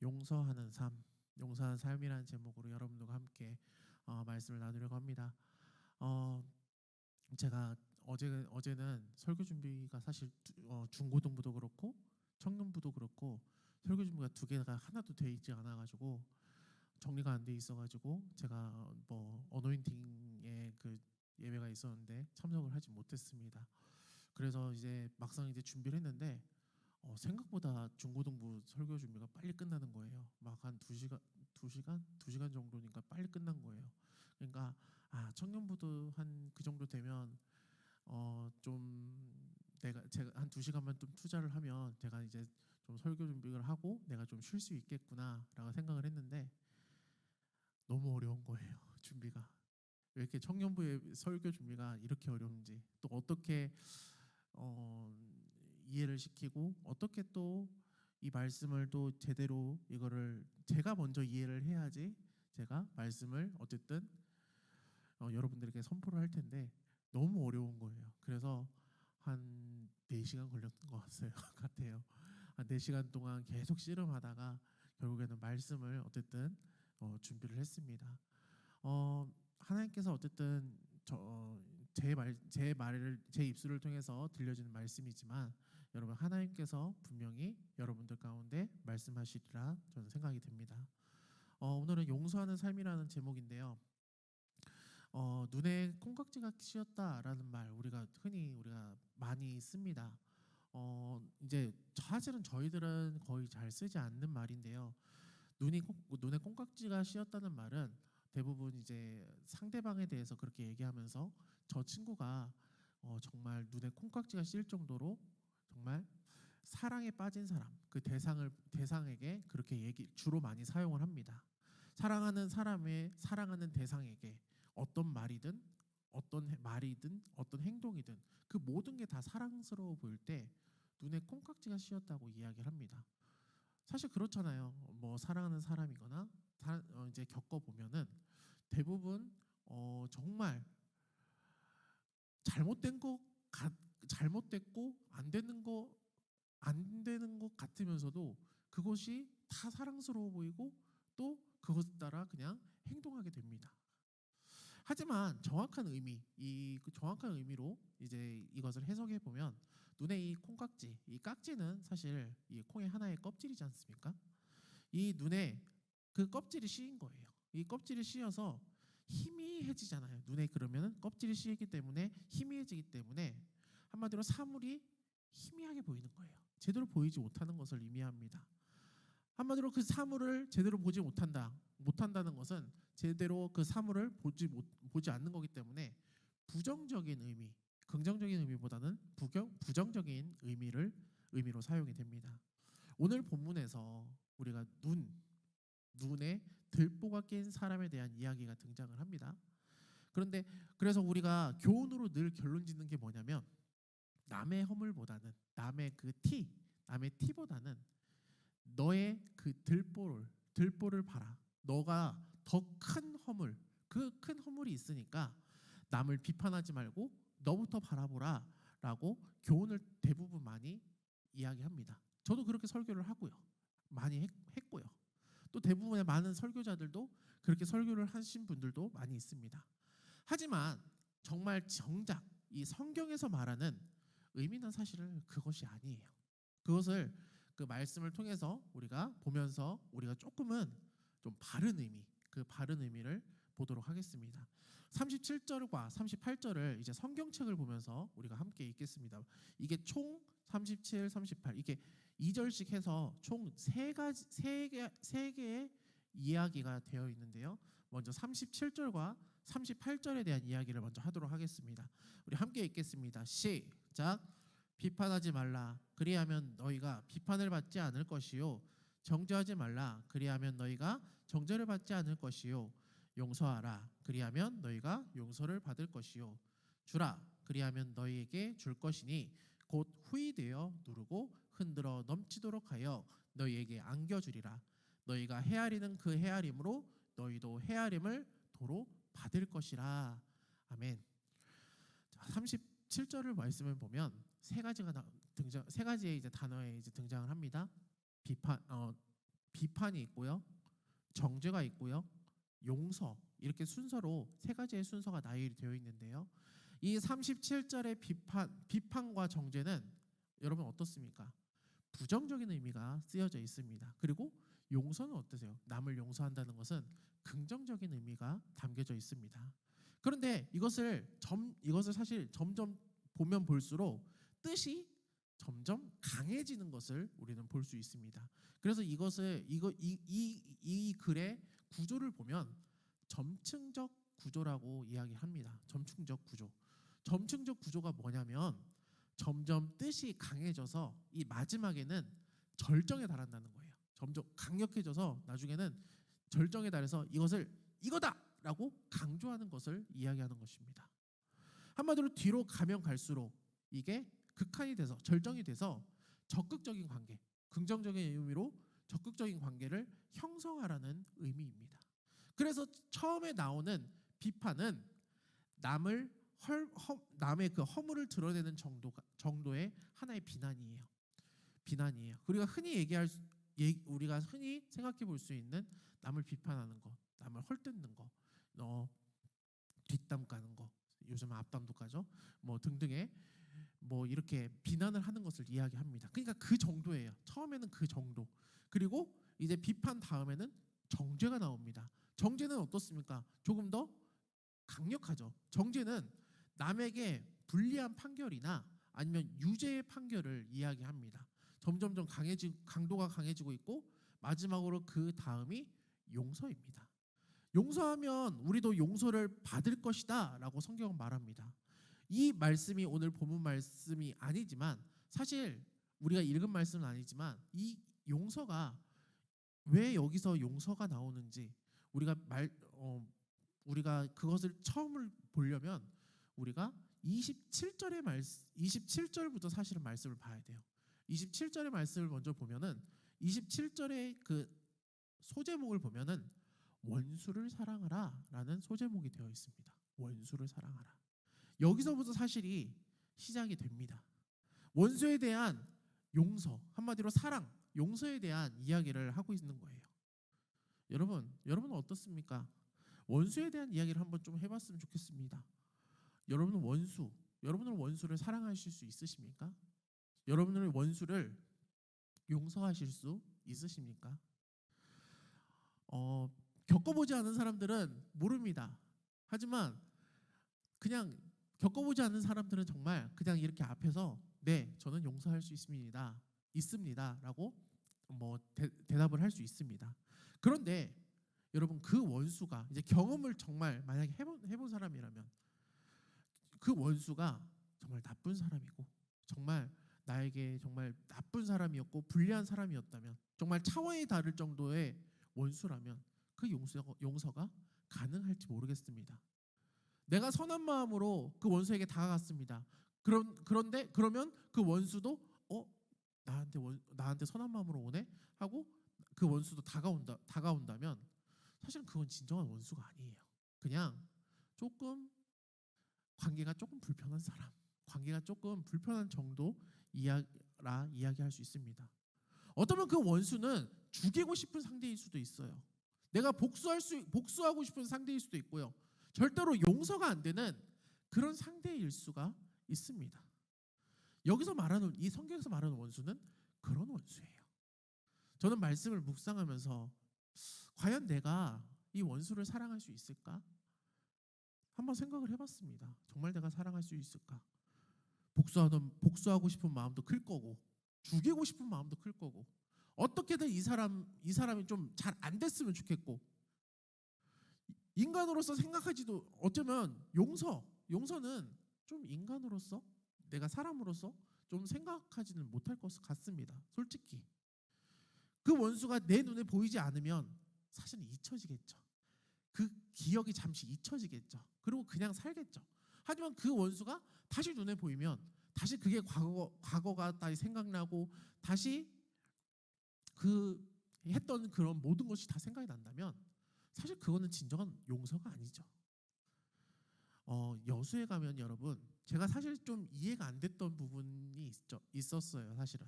용서하는 삶, 용서하는 삶이라는 제목으로 여러분들과 함께 말씀을 나누려고 합니다. 어, 제가 어제는 설교 준비가 사실 중고등부도 그렇고 청년부도 그렇고 설교 준비가 두 개가 하나도 돼 있지 않아가지고 정리가 안 돼 있어가지고 제가 뭐 어노인팅의 그 예배가 있었는데 참석을 하지 못했습니다. 그래서 이제 막상 이제 준비를 했는데 생각보다 중고등부 설교 준비가 빨리 끝나는 거예요. 막 한 두 시간 정도니까 빨리 끝난 거예요. 그러니까 청년부도 한 그 정도 되면 좀 제가 한 두 시간만 좀 투자를 하면 제가 이제 좀 설교 준비를 하고 내가 좀 쉴 수 있겠구나라고 생각을 했는데 너무 어려운 거예요. 준비가. 왜 이렇게 청년부의 설교 준비가 이렇게 어려운지 또 어떻게 어, 이해를 시키고 어떻게 또 이 말씀을 또 제대로 이거를 제가 먼저 이해를 해야지 제가 말씀을 어쨌든 여러분들에게 선포를 할 텐데 너무 어려운 거예요. 그래서 한 4시간 걸렸던 것 같아요. 한 4시간 동안 계속 씨름하다가 결국에는 말씀을 어쨌든 준비를 했습니다. 하나님께서 어쨌든 제 입술을 통해서 들려지는 말씀이지만 여러분 하나님께서 분명히 여러분들 가운데 말씀하시리라 저는 생각이 듭니다. 오늘은 용서하는 삶이라는 제목인데요. 눈에 콩깍지가 씌었다라는 말 우리가 많이 씁니다. 이제 사실은 저희들은 거의 잘 쓰지 않는 말인데요. 눈에 콩깍지가 씌었다는 말은 대부분 이제 상대방에 대해서 그렇게 얘기하면서 저 친구가 정말 눈에 콩깍지가 씌일 정도로 정말 사랑에 빠진 사람, 그 대상에게 그렇게 주로 많이 사용을 합니다. 사랑하는 사람의 사랑하는 대상에게 어떤 말이든 어떤 행동이든 그 모든 게 다 사랑스러워 보일 때 눈에 콩깍지가 씌었다고 이야기를 합니다. 사실 그렇잖아요. 뭐 사랑하는 사람이거나 이제 겪어 보면은 대부분 정말 잘못된 거 잘못됐고 안 되는 것 같으면서도 그것이 다 사랑스러워 보이고 또 그것 따라 그냥 행동하게 됩니다. 하지만 그 정확한 의미로 이제 이것을 해석해 보면 눈에 이 콩깍지, 이 깍지는 사실 이 콩의 하나의 껍질이지 않습니까? 이 눈에 그 껍질이 씌인 거예요. 이 껍질이 씌어서 희미해지잖아요. 눈에 그러면 껍질이 씌이기 때문에 희미해지기 때문에 한마디로 사물이 희미하게 보이는 거예요. 제대로 보이지 못하는 것을 의미합니다. 한마디로 그 사물을 제대로 보지 못한다는 것은 제대로 그 사물을 보지 않는 거기 때문에 부정적인 의미, 긍정적인 의미보다는 부정적인 의미로 사용이 됩니다. 오늘 본문에서 우리가 눈에 들보가 낀 사람에 대한 이야기가 등장을 합니다. 그래서 우리가 교훈으로 늘 결론 짓는 게 뭐냐면 남의 허물보다는 남의 티보다는 너의 그 들보를 봐라. 너가 더 큰 허물, 그 큰 허물이 있으니까 남을 비판하지 말고 너부터 바라보라라고 교훈을 대부분 많이 이야기합니다. 저도 그렇게 설교를 하고요. 많이 했고요. 또 대부분의 많은 설교자들도 그렇게 설교를 하신 분들도 많이 있습니다. 하지만 정말 정작 이 성경에서 말하는 의미는 사실은 그것이 아니에요. 그것을 그 말씀을 통해서 우리가 보면서 우리가 조금은 좀 그 바른 의미를 보도록 하겠습니다. 37절과 38절을 이제 성경책을 보면서 우리가 함께 읽겠습니다. 이게 총 37, 38 이게 2절씩 해서 총 세 개의 이야기가 되어 있는데요. 먼저 37절과 38절에 대한 이야기를 먼저 하도록 하겠습니다. 우리 함께 읽겠습니다. 시작. 비판하지 말라. 그리하면 너희가 비판을 받지 않을 것이요. 정죄하지 말라. 그리하면 너희가 정죄를 받지 않을 것이요. 용서하라. 그리하면 너희가 용서를 받을 것이요. 주라. 그리하면 너희에게 줄 것이니 곧 후이되어 누르고 흔들어 넘치도록 하여 너희에게 안겨주리라. 너희가 헤아리는 그 헤아림으로 너희도 헤아림을 도로 받을 것이라. 아멘. 37절을 말씀을 보면 세 가지의 이제 단어에 이제 등장을 합니다. 비판이 있고요. 정죄가 있고요. 용서 이렇게 순서로 세 가지의 순서가 나열이 되어 있는데요. 이 37절의 비판과 정죄는 여러분 어떻습니까? 부정적인 의미가 쓰여져 있습니다. 그리고 용서는 어떠세요? 남을 용서한다는 것은 긍정적인 의미가 담겨져 있습니다. 그런데 이것을 사실 점점 보면 볼수록 뜻이 점점 강해지는 것을 우리는 볼 수 있습니다. 그래서 이 글의 구조를 보면 점층적 구조라고 이야기합니다. 점층적 구조. 점층적 구조가 뭐냐면 점점 뜻이 강해져서 이 마지막에는 절정에 달한다는 거예요. 점점 강력해져서 나중에는 절정에 달해서 이것을 이거다라고 강조하는 것을 이야기하는 것입니다. 한마디로 뒤로 가면 갈수록 이게 극한이 돼서 절정이 돼서 적극적인 관계, 긍정적인 의미로 적극적인 관계를 형성하라는 의미입니다. 그래서 처음에 나오는 비판은 남의 그 허물을 드러내는 정도의 하나의 비난이에요. 비난이에요. 우리가 흔히 생각해 볼 수 있는 남을 비판하는 것, 남을 헐뜯는 거, 뒷담 까는 거, 요즘은 앞담도 까죠. 뭐 등등의 뭐 이렇게 비난을 하는 것을 이야기합니다. 그러니까 그 정도예요. 처음에는 그 정도. 그리고 이제 비판 다음에는 정죄가 나옵니다. 정죄는 어떻습니까? 조금 더 강력하죠. 정죄는 남에게 불리한 판결이나 아니면 유죄의 판결을 이야기합니다. 점점점 강도가 강해지고 있고 마지막으로 그 다음이 용서입니다. 용서하면 우리도 용서를 받을 것이다라고 성경은 말합니다. 이 말씀이 오늘 본문 말씀이 아니지만 사실 우리가 읽은 말씀은 아니지만 이 용서가 왜 여기서 용서가 나오는지 우리가 그것을 처음을 보려면 우리가 27절부터 사실은 말씀을 봐야 돼요. 27절의 말씀을 먼저 보면은 27절의 그 소제목을 보면은 원수를 사랑하라라는 소제목이 되어 있습니다. 원수를 사랑하라. 여기서부터 사실이 시작이 됩니다. 원수에 대한 용서, 한마디로 사랑, 용서에 대한 이야기를 하고 있는 거예요. 여러분은 어떻습니까? 원수에 대한 이야기를 한번 좀 해봤으면 좋겠습니다. 여러분은 원수를 사랑하실 수 있으십니까? 여러분은 원수를 용서하실 수 있으십니까? 겪어보지 않은 사람들은 모릅니다. 하지만 그냥 겪어보지 않은 사람들은 정말 그냥 이렇게 앞에서 네, 저는 용서할 수 있습니다라고 대답을 할 수 있습니다. 그런데 여러분 그 원수가 이제 경험을 정말 만약에 해본 사람이라면 그 원수가 정말 나쁜 사람이고 정말 나에게 정말 나쁜 사람이었고 불리한 사람이었다면 정말 차원이 다를 정도의 원수라면 그 용서가 가능할지 모르겠습니다. 내가 선한 마음으로 그 원수에게 다가갔습니다. 그러면 그 원수도 나한테 선한 마음으로 오네 하고 그 원수도 다가온다면 사실은 그건 진정한 원수가 아니에요. 그냥 관계가 조금 불편한 사람, 관계가 조금 불편한 정도 이야기할 수 있습니다. 어쩌면 그 원수는 죽이고 싶은 상대일 수도 있어요. 내가 복수하고 싶은 상대일 수도 있고요. 절대로 용서가 안 되는 그런 상대일 수가 있습니다. 이 성경에서 말하는 원수는 그런 원수예요. 저는 말씀을 묵상하면서 과연 내가 이 원수를 사랑할 수 있을까? 한번 생각을 해봤습니다. 정말 내가 사랑할 수 있을까? 복수하고 싶은 마음도 클 거고 죽이고 싶은 마음도 클 거고 어떻게든 이 사람이 좀 잘 안 됐으면 좋겠고 인간으로서 생각하지도 어쩌면 용서는 좀 인간으로서 내가 사람으로서 좀 생각하지는 못할 것 같습니다. 솔직히 그 원수가 내 눈에 보이지 않으면 사실은 잊혀지겠죠. 그 기억이 잠시 잊혀지겠죠. 그리고 그냥 살겠죠. 하지만 그 원수가 다시 눈에 보이면 다시 그게 과거가 다시 생각나고 다시 그 했던 그런 모든 것이 다 생각이 난다면 사실 그거는 진정한 용서가 아니죠. 여수에 가면 여러분 제가 사실 좀 이해가 안 됐던 부분이 있었어요. 사실은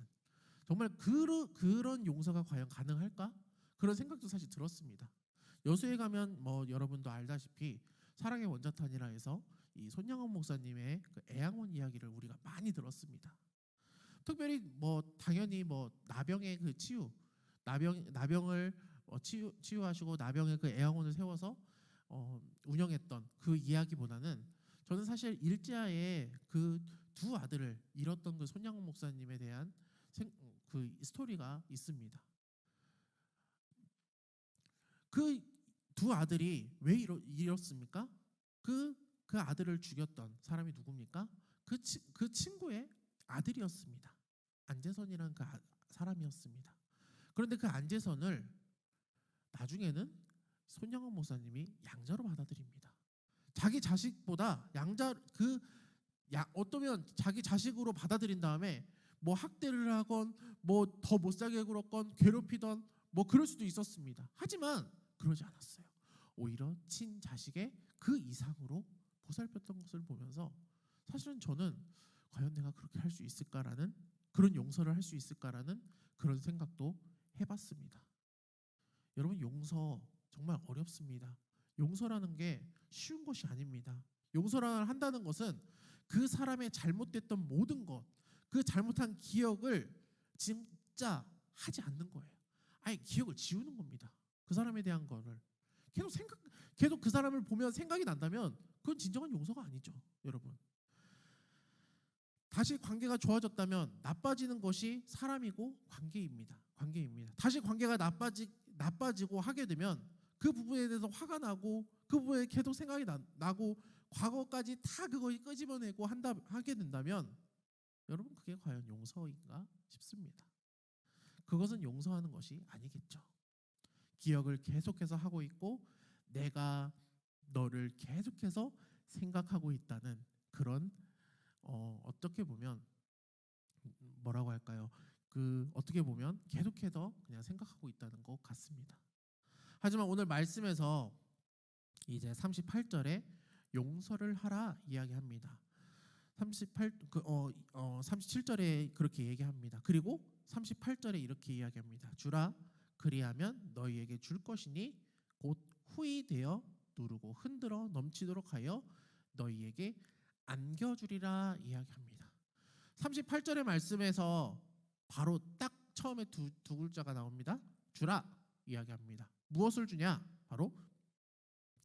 정말 그런 용서가 과연 가능할까? 그런 생각도 사실 들었습니다. 여수에 가면 뭐 여러분도 알다시피 사랑의 원자탄이라 해서 이 손양원 목사님의 그 애양원 이야기를 우리가 많이 들었습니다. 특별히 뭐 당연히 뭐 나병의 그 치유, 나병을 치유하시고 나병의 그 애양원을 세워서 운영했던 그 이야기보다는 저는 사실 일제하에 그 두 아들을 잃었던 그 손양원 목사님에 대한 그 스토리가 있습니다. 그 두 아들이 왜 잃었습니까? 그 아들을 죽였던 사람이 누굽니까? 그 친구의 아들이었습니다. 안재선이라는 그 사람이었습니다. 그런데 그 안재선을 나중에는 손양원 목사님이 양자로 받아들입니다. 자기 자식보다 어떠면 자기 자식으로 받아들인 다음에 뭐 학대를 하건 뭐 더 못 살게 굴었건 괴롭히던 뭐 그럴 수도 있었습니다. 하지만 그러지 않았어요. 오히려 친자식의 그 이상으로 보살폈던 것을 보면서 사실은 저는 과연 내가 그렇게 할 수 있을까라는 그런 용서를 할 수 있을까라는 그런 생각도 해봤습니다. 여러분 용서 정말 어렵습니다. 용서라는 게 쉬운 것이 아닙니다. 용서를 한다는 것은 그 사람의 잘못됐던 모든 것, 그 잘못한 기억을 진짜 하지 않는 거예요. 아예 기억을 지우는 겁니다. 그 사람에 대한 거를 계속 그 사람을 보면 생각이 난다면 그건 진정한 용서가 아니죠, 여러분. 다시 관계가 좋아졌다면 나빠지는 것이 사람이고 관계입니다. 다시 관계가 나빠지고 하게 되면 그 부분에 대해서 화가 나고 그 부분에 계속 생각이 나고 과거까지 다 그걸 끄집어내고 하게 된다면 여러분 그게 과연 용서인가 싶습니다. 그것은 용서하는 것이 아니겠죠. 기억을 계속해서 하고 있고 내가 너를 계속해서 생각하고 있다는 그런 어떻게 보면 뭐라고 할까요? 어떻게 보면 계속해서 그냥 생각하고 있다는 것 같습니다. 하지만 오늘 말씀에서 이제 38절에 용서를 하라 이야기합니다. 37절에 그렇게 얘기합니다. 그리고 38절에 이렇게 이야기합니다. 주라 그리하면 너희에게 줄 것이니 곧 후히 되어 누르고 흔들어 넘치도록 하여 너희에게 안겨주리라 이야기합니다. 38절의 말씀에서 바로 딱 처음에 두 글자가 나옵니다. 주라 이야기합니다. 무엇을 주냐? 바로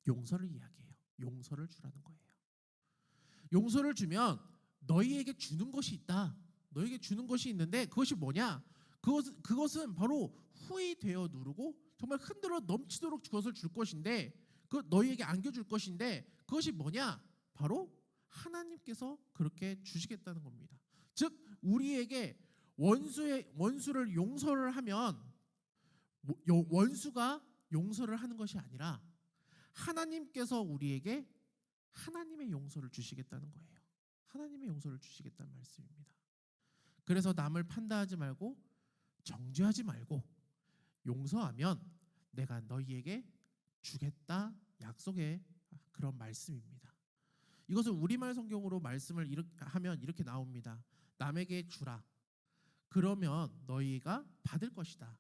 용서를 이야기해요. 용서를 주라는 거예요. 용서를 주면 너희에게 주는 것이 있다. 너희에게 주는 것이 있는데 그것이 뭐냐? 그것은 바로 후히 되어 누르고 정말 흔들어 넘치도록 그것을 줄 것인데 그 너희에게 안겨줄 것인데 그것이 뭐냐? 바로 하나님께서 그렇게 주시겠다는 겁니다. 즉 우리에게 원수를 용서를 하면 원수가 용서를 하는 것이 아니라 하나님께서 우리에게 하나님의 용서를 주시겠다는 거예요. 하나님의 용서를 주시겠다는 말씀입니다. 그래서 남을 판단하지 말고 정죄하지 말고 용서하면 내가 너희에게 주겠다 약속의 그런 말씀입니다. 이것을 우리말 성경으로 말씀을 하면 이렇게 나옵니다. 남에게 주라. 그러면 너희가 받을 것이다.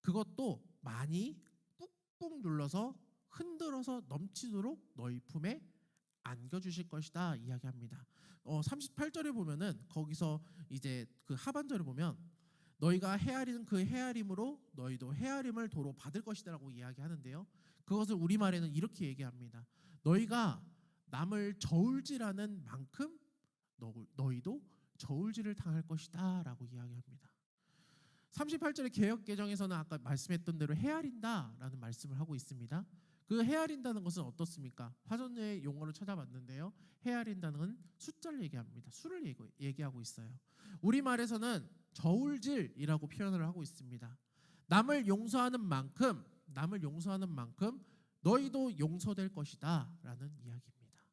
그것도 많이 꾹꾹 눌러서 흔들어서 넘치도록 너희 품에 안겨주실 것이다 이야기합니다. 38절에 보면은 거기서 이제 그 하반절에 보면 너희가 헤아리는 그 헤아림으로 너희도 헤아림을 도로 받을 것이다라고 이야기하는데요. 그것을 우리말에는 이렇게 얘기합니다. 너희가 남을 저울질하는 만큼 너희도 저울질을 당할 것이다라고 이야기합니다. 38절의 개역개정에서는 아까 말씀했던 대로 헤아린다라는 말씀을 하고 있습니다. 그 헤아린다는 것은 어떻습니까? 화전의 용어를 찾아봤는데요. 헤아린다는 숫자를 얘기합니다. 수를 얘기하고 있어요. 우리말에서는 저울질이라고 표현을 하고 있습니다. 남을 용서하는 만큼 너희도 용서될 것이다 라는 이야기입니다.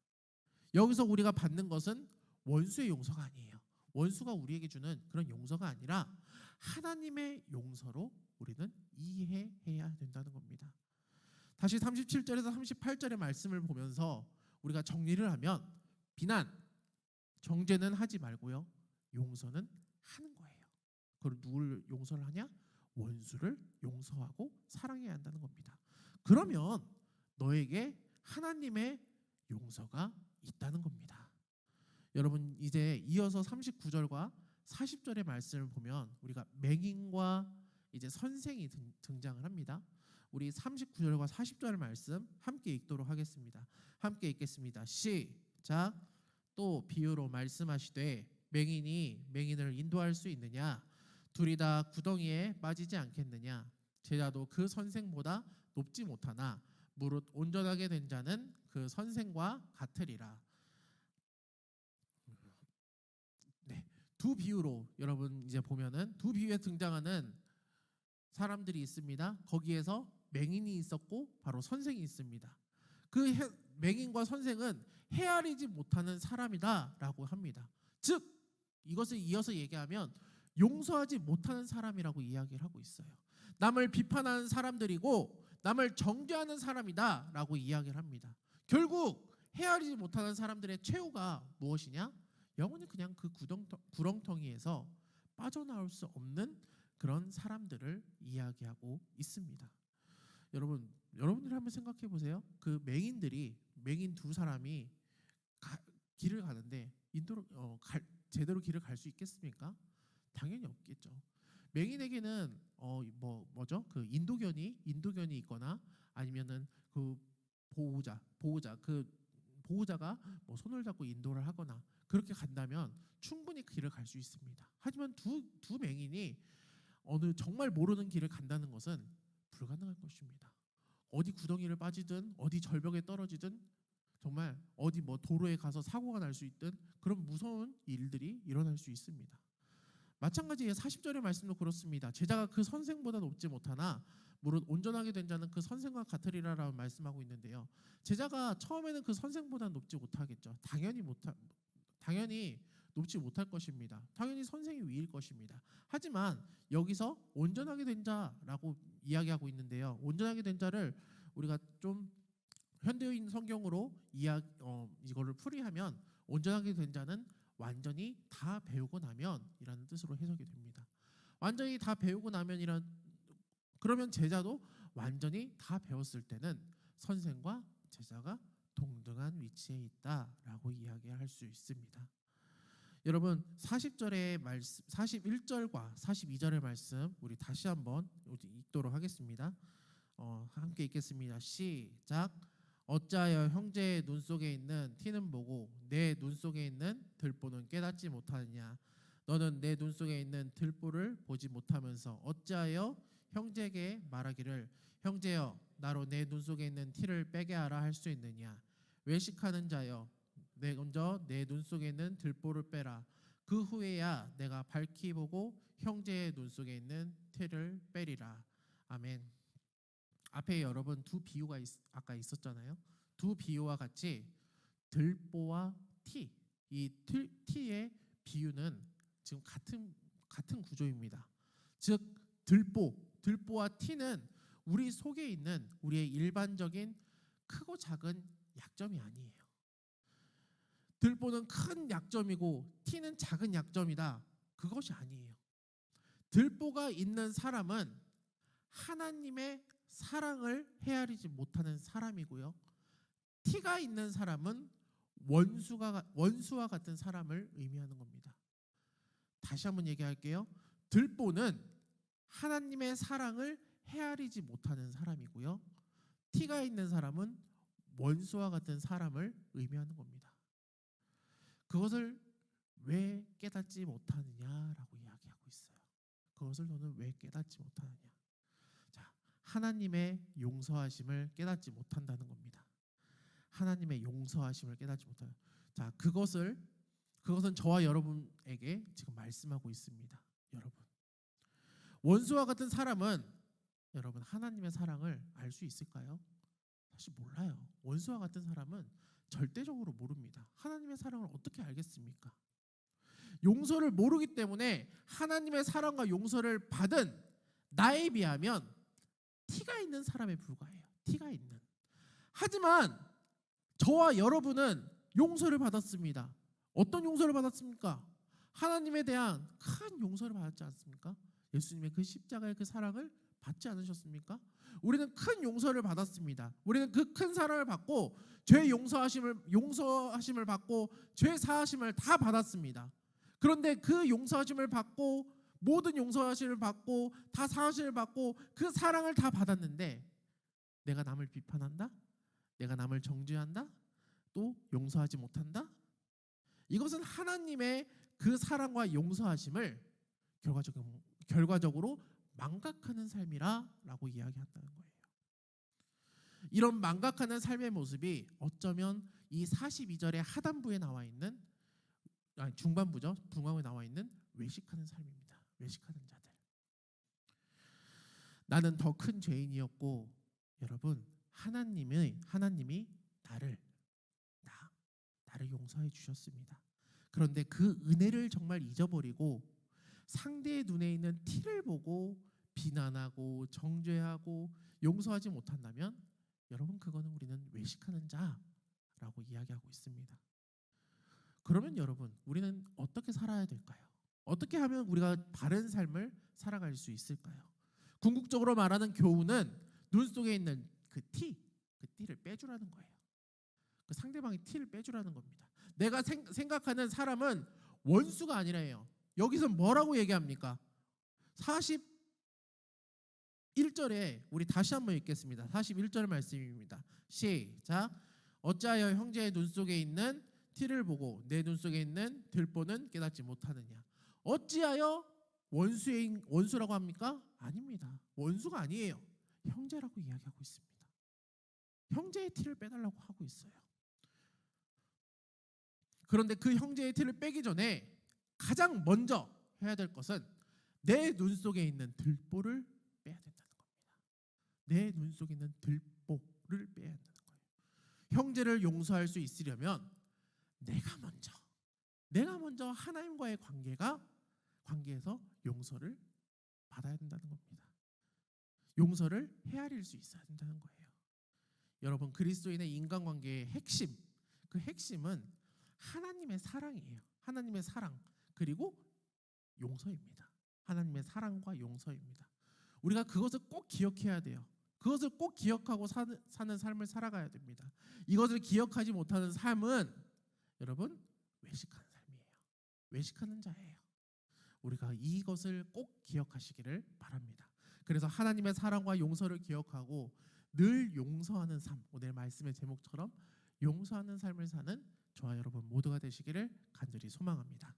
여기서 우리가 받는 것은 원수의 용서가 아니에요. 원수가 우리에게 주는 그런 용서가 아니라 하나님의 용서로 우리는 이해해야 된다는 겁니다. 다시 37절에서 38절의 말씀을 보면서 우리가 정리를 하면 비난, 정죄는 하지 말고요. 용서는 하는 거예요. 그럼 누굴 용서를 하냐? 원수를 용서하고 사랑해야 한다는 겁니다. 그러면 너에게 하나님의 용서가 있다는 겁니다. 여러분 이제 이어서 39절과 40절의 말씀을 보면 우리가 맹인과 이제 선생이 등장을 합니다. 우리 39절과 40절 말씀 함께 읽도록 하겠습니다. 함께 읽겠습니다. 시작. 또 비유로 말씀하시되 맹인이 맹인을 인도할 수 있느냐? 둘이 다 구덩이에 빠지지 않겠느냐? 제자도 그 선생보다 높지 못하나 무릇 온전하게 된 자는 그 선생과 같으리라. 네, 두 비유로 여러분 이제 보면은 두 비유에 등장하는 사람들이 있습니다. 거기에서 맹인이 있었고 바로 선생이 있습니다. 그 맹인과 선생은 헤아리지 못하는 사람이다라고 합니다. 즉 이것을 이어서 얘기하면 용서하지 못하는 사람이라고 이야기를 하고 있어요. 남을 비판하는 사람들이고 남을 정죄하는 사람이다라고 이야기를 합니다. 결국 헤아리지 못하는 사람들의 최후가 무엇이냐? 영원히 그냥 그 구렁텅이에서 빠져나올 수 없는 그런 사람들을 이야기하고 있습니다. 여러분들이 한번 생각해 보세요. 그 맹인 두 사람이 길을 가는데 제대로 길을 갈 수 있겠습니까? 당연히 없겠죠. 맹인에게는 그 인도견이 있거나 아니면은 그 보호자가 뭐 손을 잡고 인도를 하거나 그렇게 간다면 충분히 길을 갈 수 있습니다. 하지만 두 맹인이 어느 정말 모르는 길을 간다는 것은 불가능한 것입니다. 어디 구덩이를 빠지든 어디 절벽에 떨어지든 정말 어디 뭐 도로에 가서 사고가 날 수 있든 그런 무서운 일들이 일어날 수 있습니다. 마찬가지에 40절의 말씀도 그렇습니다. 제자가 그 선생보다 높지 못하나 무릇 온전하게 된 자는 그 선생과 같으리라라고 말씀하고 있는데요. 제자가 처음에는 그 선생보다 높지 못하겠죠. 당연히 높지 못할 것입니다. 당연히 선생이 위일 것입니다. 하지만 여기서 온전하게 된 자라고 이야기하고 있는데요. 온전하게 된 자를 우리가 좀 현대인 성경으로 이거를 풀이하면 온전하게 된 자는 완전히 다 배우고 나면이라는 뜻으로 해석이 됩니다. 완전히 다 배우고 나면이란 그러면 제자도 완전히 다 배웠을 때는 선생과 제자가 동등한 위치에 있다라고 이야기할 수 있습니다. 여러분 40절의 말씀, 41절과 42절의 말씀 우리 다시 한번 읽도록 하겠습니다. 함께 읽겠습니다. 시작. 어찌하여 형제의 눈 속에 있는 티는 보고 내 눈 속에 있는 들보는 깨닫지 못하느냐? 너는 내 눈 속에 있는 들보를 보지 못하면서 어찌하여 형제에게 말하기를 형제여 나로 내 눈 속에 있는 티를 빼게 하라 할 수 있느냐? 외식하는 자여 먼저 내 눈 속에 있는 들보를 빼라. 그 후에야 내가 밝히 보고 형제의 눈 속에 있는 티를 빼리라. 아멘. 앞에 여러분 두 비유가 아까 있었잖아요. 두 비유와 같이 들보와 티, 이 티의 비유는 지금 같은 구조입니다. 즉 들보와 티는 우리 속에 있는 우리의 일반적인 크고 작은 약점이 아니에요. 들보는 큰 약점이고 티는 작은 약점이다. 그것이 아니에요. 들보가 있는 사람은 하나님의 사랑을 헤아리지 못하는 사람이고요. 티가 있는 사람은 원수와 같은 사람을 의미하는 겁니다. 다시 한번 얘기할게요. 들보는 하나님의 사랑을 헤아리지 못하는 사람이고요. 티가 있는 사람은 원수와 같은 사람을 의미하는 겁니다. 그것을 왜 깨닫지 못하느냐라고 이야기하고 있어요. 그것을 너는 왜 깨닫지 못하느냐? 자, 하나님의 용서하심을 깨닫지 못한다는 겁니다. 하나님의 용서하심을 깨닫지 못하는. 자, 그것은 저와 여러분에게 지금 말씀하고 있습니다. 여러분, 원수와 같은 사람은 여러분 하나님의 사랑을 알 수 있을까요? 사실 몰라요. 원수와 같은 사람은 절대적으로 모릅니다. 하나님의 사랑을 어떻게 알겠습니까? 용서를 모르기 때문에 하나님의 사랑과 용서를 받은 나에 비하면 티가 있는 사람에 불과해요. 티가 있는. 하지만 저와 여러분은 용서를 받았습니다. 어떤 용서를 받았습니까? 하나님에 대한 큰 용서를 받았지 않습니까? 예수님의 그 십자가의 그 사랑을 받지 않으셨습니까? 우리는 큰 용서를 받았습니다. 우리는 그 큰 사랑을 받고 죄 용서하심을 받고 죄 사하심을 다 받았습니다. 그런데 그 용서하심을 받고 모든 용서하심을 받고 다 사하심을 받고 그 사랑을 다 받았는데 내가 남을 비판한다? 내가 남을 정죄한다? 또 용서하지 못한다? 이것은 하나님의 그 사랑과 용서하심을 결과적으로 망각하는 삶이라고 이야기한다는 거예요. 이런 망각하는 삶의 모습이 어쩌면 이 42절의 하단부에 나와 있는 중반부죠. 중반부에 나와 있는 외식하는 삶입니다. 외식하는 자들. 나는 더 큰 죄인이었고 여러분 하나님이 나를 용서해 주셨습니다. 그런데 그 은혜를 정말 잊어버리고 상대의 눈에 있는 티를 보고 비난하고 정죄하고 용서하지 못한다면 여러분 그거는 우리는 외식하는 자라고 이야기하고 있습니다. 그러면 여러분 우리는 어떻게 살아야 될까요? 어떻게 하면 우리가 바른 삶을 살아갈 수 있을까요? 궁극적으로 말하는 교훈은 눈 속에 있는 그 티를 빼주라는 거예요. 그 상대방의 티를 빼주라는 겁니다. 내가 생각하는 사람은 원수가 아니라요. 여기서 뭐라고 얘기합니까? 41절에 우리 다시 한번 읽겠습니다. 41절 말씀입니다. 시작. 어찌하여 형제의 눈 속에 있는 티를 보고 내 눈 속에 있는 들보는 깨닫지 못하느냐. 어찌하여 원수라고 합니까? 아닙니다. 원수가 아니에요. 형제라고 이야기하고 있습니다. 형제의 티를 빼달라고 하고 있어요. 그런데 그 형제의 티를 빼기 전에 가장 먼저 해야 될 것은 내 눈 속에 있는 들보를 빼야 된다는 겁니다. 내 눈 속에 있는 들보를 빼야 한다는 거예요. 형제를 용서할 수 있으려면 내가 먼저 하나님과의 관계에서 용서를 받아야 된다는 겁니다. 용서를 헤아릴 수 있어야 된다는 거예요. 여러분 그리스도인의 인간관계의 그 핵심은 하나님의 사랑이에요. 하나님의 사랑 그리고 용서입니다. 하나님의 사랑과 용서입니다. 우리가 그것을 꼭 기억해야 돼요. 그것을 꼭 기억하고 사는 삶을 살아가야 됩니다. 이것을 기억하지 못하는 삶은 여러분 외식하는 삶이에요. 외식하는 자예요. 우리가 이것을 꼭 기억하시기를 바랍니다. 그래서 하나님의 사랑과 용서를 기억하고 늘 용서하는 삶, 오늘 말씀의 제목처럼 용서하는 삶을 사는 저와 여러분 모두가 되시기를 간절히 소망합니다.